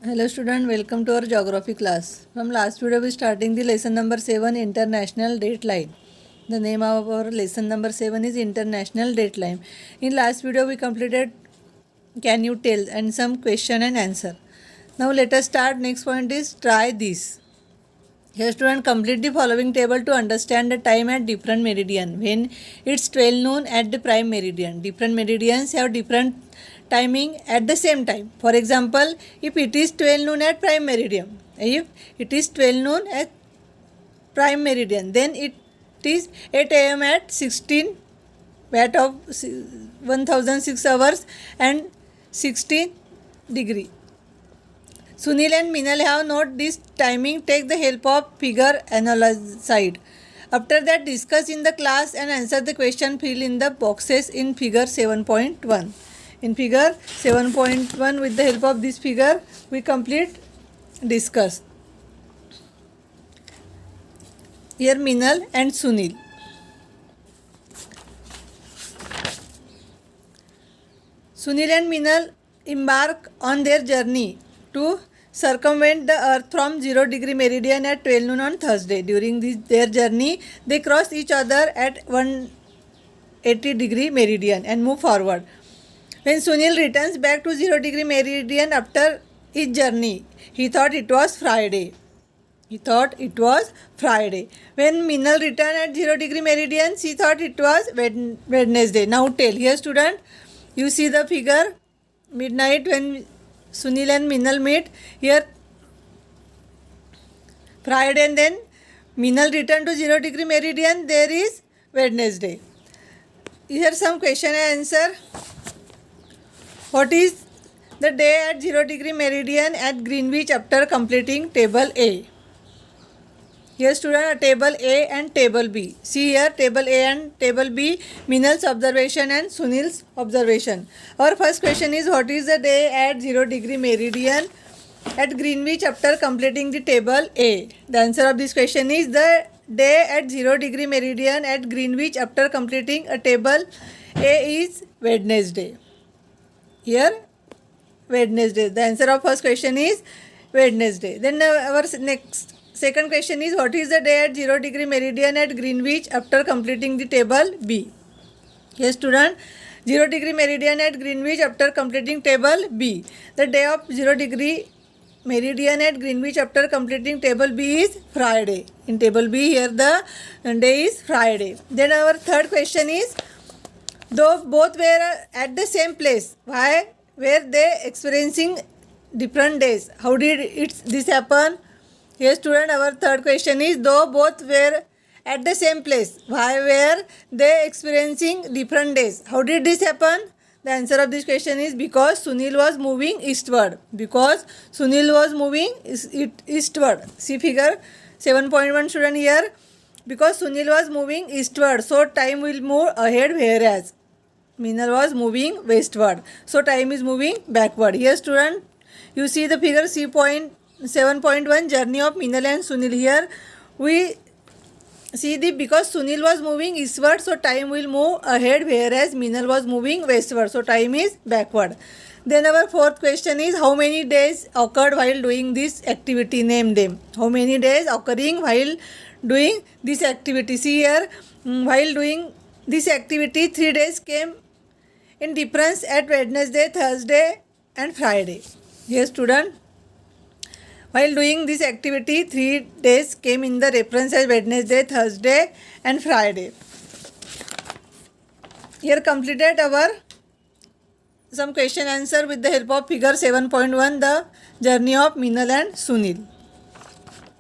Hello student, welcome to our geography class. From last video we starting the lesson number 7 international date line. The name of our lesson number 7 is international date line. In last video we completed can you tell and some question and answer. Now let us start. Next point is try this. Here student, complete the following table to understand the time at different meridian. When it's 12 noon at the prime meridian, different meridians have different timing at the same time. For example, if it is 12 noon at prime meridian, then it is 8 am at 16 watt of 1006 hours and 16 degree. Sunil and Minal have noted this timing. Take the help of figure analyzed. After that, discuss in the class and answer the question. Fill in the boxes in figure 7.1. In figure 7.1, with the help of this figure, we complete discuss. Here Minal and Sunil. Sunil and Minal embark on their journey to circumvent the earth from 0 degree meridian at 12 noon on Thursday. During their journey, they cross each other at 180 degree meridian and move forward. When Sunil returns back to 0 degree meridian after his journey, he thought it was Friday. When Minal returned at 0 degree meridian, she thought it was Wednesday. Now tell. Here student, you see the figure midnight when Sunil and Minal meet. Here Friday and then Minal returned to 0 degree meridian. There is Wednesday. Here some question and answer. What is the day at 0 degree meridian at Greenwich after completing table A? Here student, table A and table B. See here table A and table B, Minal's observation and Sunil's observation. Our first question is, what is the day at 0 degree meridian at Greenwich after completing the table A? The answer of this question is, the day at 0 degree meridian at Greenwich after completing a table A is Wednesday. Here Wednesday. The answer of first question is Wednesday. Then our second question is, what is the day at 0 degree meridian at Greenwich after completing the table B? Yes student, 0 degree meridian at Greenwich after completing table B. The day of 0 degree meridian at Greenwich after completing table B is Friday. In table B here the day is Friday. Then our third question is, though both were at the same place, why were they experiencing different days? How did this happen? Here student, our third question is, though both were at the same place, why were they experiencing different days? How did this happen? The answer of this question is, because Sunil was moving eastward. See figure 7.1 student here. Because Sunil was moving eastward, so time will move ahead, whereas Minal was moving westward, so time is moving backward. Here student, you see the figure 7.1, journey of Minal and Sunil. Here we see because Sunil was moving eastward, so time will move ahead, whereas Minal was moving westward, so time is backward. Then our fourth question is, how many days occurred while doing this activity? Name them. How many days occurring while doing this activity? See here, while doing this activity, 3 days came in difference at Wednesday, Thursday and Friday. Here student, while doing this activity, 3 days came in the reference as Wednesday, Thursday and Friday. Here completed our some question answer with the help of figure 7.1, the journey of Minal and Sunil.